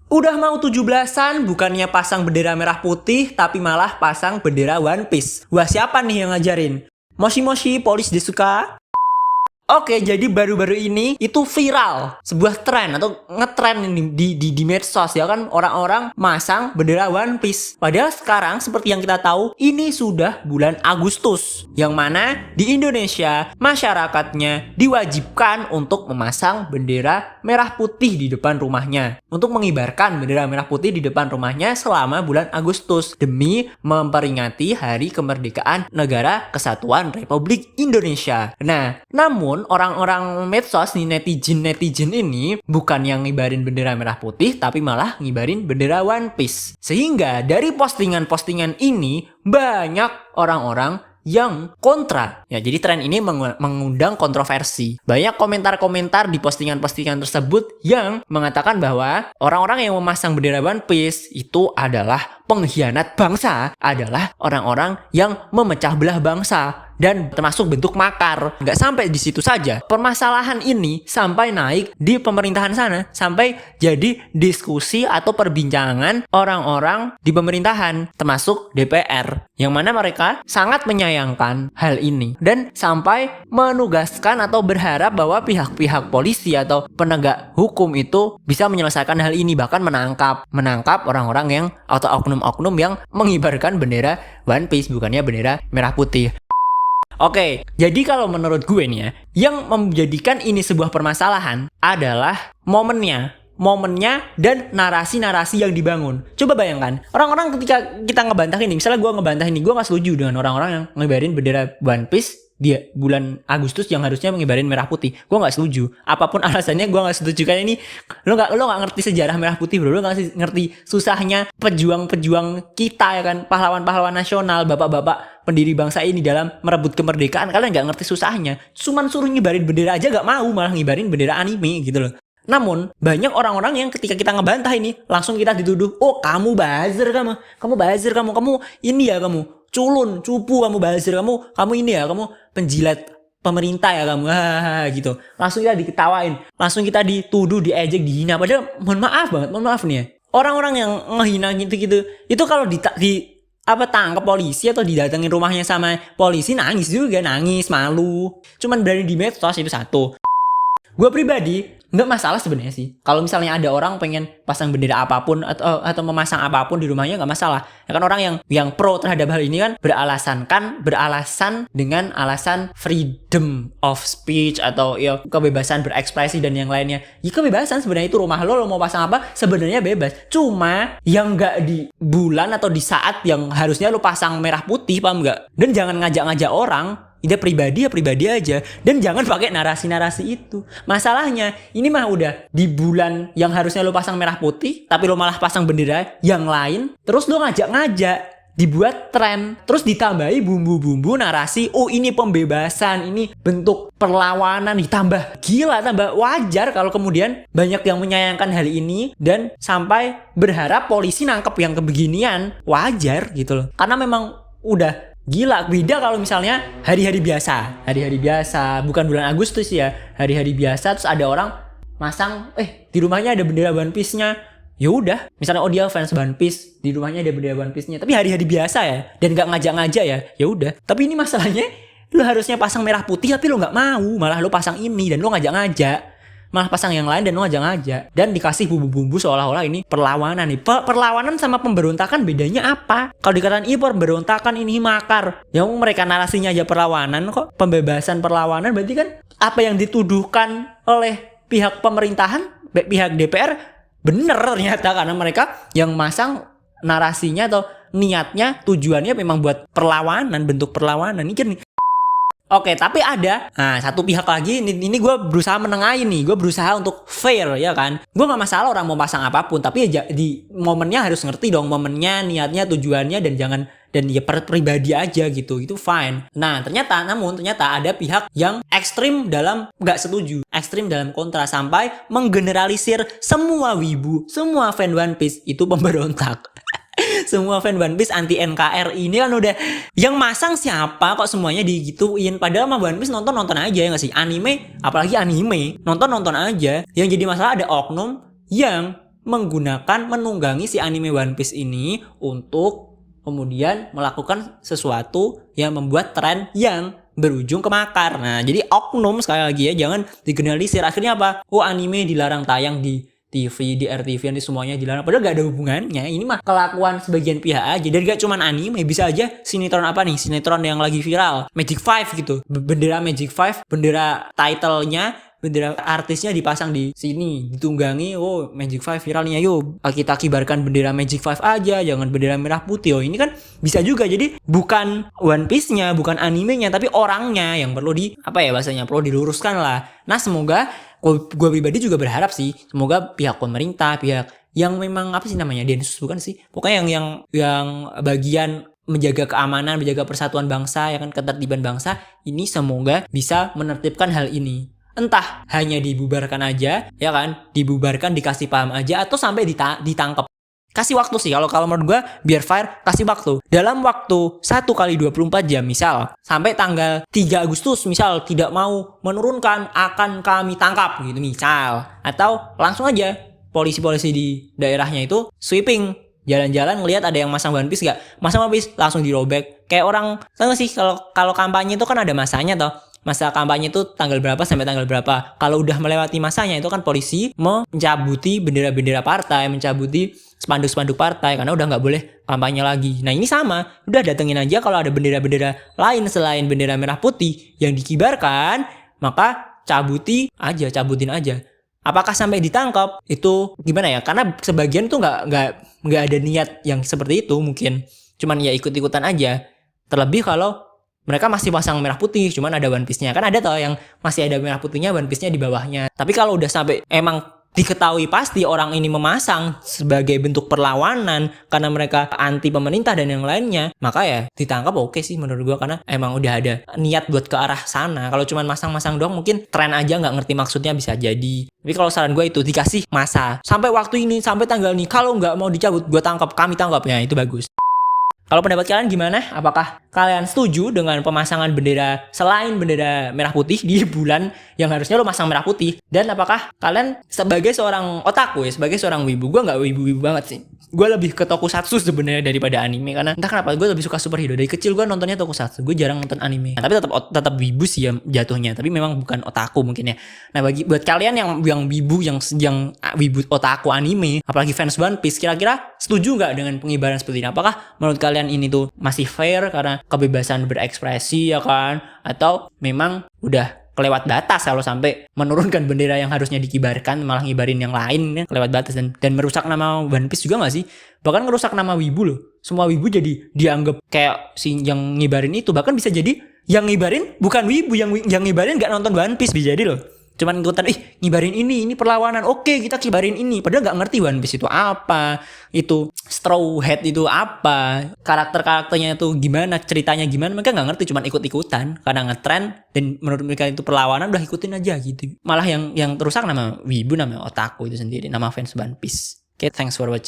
Udah mau 17-an, bukannya pasang bendera merah putih, tapi malah pasang bendera One Piece. Wah, siapa nih yang ngajarin? Moshi polis desuka? Oke, jadi baru-baru ini itu viral sebuah tren atau ngetren ini di medsos ya kan, orang-orang masang bendera One Piece. Padahal sekarang seperti yang kita tahu ini sudah bulan Agustus, yang mana di Indonesia masyarakatnya diwajibkan untuk memasang bendera merah putih di depan rumahnya, untuk mengibarkan bendera merah putih di depan rumahnya selama bulan Agustus demi memperingati Hari Kemerdekaan Negara Kesatuan Republik Indonesia. Nah, namun orang-orang medsos nih, netizen ini bukan yang ngibarin bendera merah putih, tapi malah ngibarin bendera One Piece. Sehingga dari postingan-postingan ini banyak orang-orang yang kontra. Ya, jadi tren ini mengundang kontroversi. Banyak komentar-komentar di postingan-postingan tersebut yang mengatakan bahwa orang-orang yang memasang bendera One Piece itu adalah pengkhianat bangsa, adalah orang-orang yang memecah belah bangsa, dan termasuk bentuk makar. Nggak sampai di situ saja. Permasalahan ini sampai naik di pemerintahan sana, sampai jadi diskusi atau perbincangan orang-orang di pemerintahan, termasuk DPR, yang mana mereka sangat menyayangkan hal ini dan sampai menugaskan atau berharap bahwa pihak-pihak polisi atau penegak hukum itu bisa menyelesaikan hal ini, bahkan menangkap orang-orang yang atau oknum-oknum yang mengibarkan bendera One Piece, bukannya bendera merah putih. Oke, jadi kalau menurut gue nih ya, yang menjadikan ini sebuah permasalahan adalah momennya dan narasi-narasi yang dibangun. Coba bayangkan, orang-orang ketika kita ngebantah ini, misalnya gue ngebantah ini, gue gak setuju dengan orang-orang yang ngibarin bendera One Piece di bulan Agustus yang harusnya mengibarin merah putih. Gue gak setuju. Apapun alasannya gue gak setuju. Kayak ini, lo gak ngerti sejarah merah putih bro. Lo gak ngerti susahnya pejuang-pejuang kita ya kan, pahlawan-pahlawan nasional, bapak-bapak pendiri bangsa ini dalam merebut kemerdekaan. Kalian gak ngerti susahnya. Cuman suruh ngibarin bendera aja gak mau, malah ngibarin bendera anime gitu loh. Namun, banyak orang-orang yang ketika kita ngebantah ini, langsung kita dituduh, oh kamu buzzer kamu ini ya kamu, culun, cupu kamu buzzer, kamu ini ya, kamu penjilat pemerintah ya kamu, gitu. Langsung kita diketawain, langsung kita dituduh, diejek, dihina. Padahal mohon maaf nih ya, orang-orang yang ngehina gitu, itu kalau tangkap polisi atau didatengin rumahnya sama polisi, nangis malu. Cuman berani di medsos itu satu. Gue pribadi nggak masalah sebenarnya sih. Kalau misalnya ada orang pengen pasang bendera apapun atau memasang apapun di rumahnya, nggak masalah. Ya kan orang yang pro terhadap hal ini kan beralasan dengan alasan freedom of speech atau ya kebebasan berekspresi dan yang lainnya. Ya kebebasan sebenarnya, itu rumah lo mau pasang apa sebenarnya bebas. Cuma yang nggak di bulan atau di saat yang harusnya lo pasang merah putih, paham nggak? Dan jangan ngajak-ngajak orang. Ide pribadi ya pribadi aja, dan jangan pakai narasi-narasi itu. Masalahnya ini mah udah di bulan yang harusnya lo pasang merah putih, tapi lo malah pasang bendera yang lain. Terus lo ngajak-ngajak, dibuat tren, terus ditambahi bumbu-bumbu narasi, oh ini pembebasan, ini bentuk perlawanan, ditambah gila, tambah wajar kalau kemudian banyak yang menyayangkan hal ini dan sampai berharap polisi nangkep yang kebeginian. Wajar gitu loh, karena memang udah gila. Beda kalau misalnya hari-hari biasa, bukan bulan Agustus ya, hari-hari biasa terus ada orang masang, di rumahnya ada bendera One Piece-nya. Ya udah, misalnya dia fans One Piece, di rumahnya ada bendera One Piece-nya, tapi hari-hari biasa ya, dan nggak ngajak-ngajak ya udah. Tapi ini masalahnya, lo harusnya pasang merah putih tapi lo nggak mau, malah lo pasang ini dan lo ngajak-ngajak. Malah pasang yang lain dan lo ngajak-ngajak, dan dikasih bumbu-bumbu seolah-olah ini perlawanan nih. Perlawanan sama pemberontakan bedanya apa? Kalau dikatakan pemberontakan ini makar, yang mereka narasinya aja perlawanan kok, pembebasan perlawanan, berarti kan apa yang dituduhkan oleh pihak pemerintahan, pihak DPR bener ternyata, karena mereka yang masang narasinya atau niatnya, tujuannya memang buat perlawanan, bentuk perlawanan. Ini kan oke, tapi ada satu pihak lagi, ini gue berusaha menengahin nih, gue berusaha untuk fair ya kan. Gue gak masalah orang mau pasang apapun, tapi ya di momennya harus ngerti dong, momennya, niatnya, tujuannya, dan ya pribadi aja gitu, itu fine. Nah ternyata ada pihak yang ekstrim dalam gak setuju, ekstrim dalam kontra, sampai menggeneralisir semua wibu, semua fan One Piece itu pemberontak. Semua fan One Piece anti NKRI ini kan udah, yang masang siapa kok semuanya digituin. Padahal mah One Piece nonton aja ya nggak sih, anime, apalagi anime nonton aja. Yang jadi masalah ada oknum yang menunggangi si anime One Piece ini untuk kemudian melakukan sesuatu yang membuat tren yang berujung ke makar. Nah, jadi oknum sekali lagi ya, jangan digeneralisir. Akhirnya apa? Oh, anime dilarang tayang di TV, di RTV, di semuanya dilarang. Padahal gak ada hubungannya. Ini mah kelakuan sebagian pihak aja. Dan gak cuman anime, bisa aja sinetron apa nih? Sinetron yang lagi viral, Magic Five gitu. Bendera Magic Five, bendera title-nya, bendera artisnya dipasang di sini, ditunggangi. Oh, Magic Five viral nih, ayo kita kibarkan bendera Magic Five aja, jangan bendera merah putih. Oh, ini kan bisa juga. Jadi bukan One Piece-nya, bukan animenya, tapi orangnya yang perlu perlu diluruskan lah. Nah, semoga gue pribadi juga berharap sih, semoga pihak pemerintah, pihak yang memang Densus bukan sih, pokoknya yang bagian menjaga keamanan, menjaga persatuan bangsa, ya kan, ketertiban bangsa, ini semoga bisa menertibkan hal ini. Entah hanya dibubarkan aja, ya kan, dibubarkan, dikasih paham aja, atau sampai ditangkap. Kasih waktu sih, kalau menurut gue, biar fair, kasih waktu. Dalam waktu 1x24 jam, misal, sampai tanggal 3 Agustus, misal, tidak mau menurunkan, akan kami tangkap, gitu, misal. Atau langsung aja, polisi-polisi di daerahnya itu sweeping, jalan-jalan ngelihat ada yang masang One Piece gak? Masang One Piece, langsung dirobek. Kayak orang, tau gak sih, kalau kampanye itu kan ada masanya toh. Masa kampanye itu tanggal berapa sampai tanggal berapa. Kalau udah melewati masanya itu kan polisi mencabuti bendera-bendera partai, mencabuti spanduk-spanduk partai karena udah nggak boleh kampanye lagi. Nah, ini sama, udah datengin aja kalau ada bendera-bendera lain selain bendera merah putih yang dikibarkan, maka cabutin aja. Apakah sampai ditangkap? Itu gimana ya? Karena sebagian tuh nggak ada niat yang seperti itu, mungkin cuman ya ikut-ikutan aja. Terlebih kalau mereka masih pasang merah putih, cuman ada One Piece-nya. Kan ada toh yang masih ada merah putihnya, One Piece-nya di bawahnya. Tapi kalau udah sampai emang diketahui pasti orang ini memasang sebagai bentuk perlawanan karena mereka anti pemerintah dan yang lainnya, maka ya ditangkap oke sih menurut gua, karena emang udah ada niat buat ke arah sana. Kalau cuman masang-masang doang mungkin tren aja, nggak ngerti maksudnya, bisa jadi. Tapi kalau saran gua itu dikasih masa. Sampai waktu ini, sampai tanggal ini, kalau nggak mau dicabut, kami tangkap. Ya itu bagus. Kalau pendapat kalian gimana? Apakah kalian setuju dengan pemasangan bendera selain bendera merah putih di bulan yang harusnya lo masang merah putih? Dan apakah kalian sebagai seorang otaku ya, sebagai seorang wibu, gue nggak wibu-wibu banget sih. Gue lebih ke tokusatsu sebenarnya daripada anime, karena entah kenapa gue lebih suka superhero. Dari kecil gue nontonnya tokusatsu, gue jarang nonton anime. Nah, tapi tetap wibu sih ya jatuhnya, tapi memang bukan otaku mungkin ya. Nah, buat kalian yang wibu, yang wibu otaku anime, apalagi fans One Piece, kira-kira setuju nggak dengan pengibaran seperti ini? Apakah menurut kalian ini tuh masih fair karena kebebasan berekspresi, ya kan? Atau memang udah kelewat batas kalau sampai menurunkan bendera yang harusnya dikibarkan malah ngibarin yang lain, ya, kelewat batas dan merusak nama One Piece juga nggak sih? Bahkan ngerusak nama wibu loh. Semua wibu jadi dianggap kayak si yang ngibarin itu, bahkan bisa jadi yang ngibarin bukan wibu, yang ngibarin nggak nonton One Piece, bisa jadi loh. Cuman ikutan, ngibarin ini perlawanan, oke kita kibarin ini, padahal nggak ngerti One Piece itu apa, itu Straw Hat itu apa, karakternya itu gimana, ceritanya gimana, mereka nggak ngerti, cuman ikut-ikutan karena ngetren dan menurut mereka itu perlawanan, udah ikutin aja gitu. Malah yang terusak nama wibu, nama otaku itu sendiri, nama fans One Piece. Oke, thanks for watching.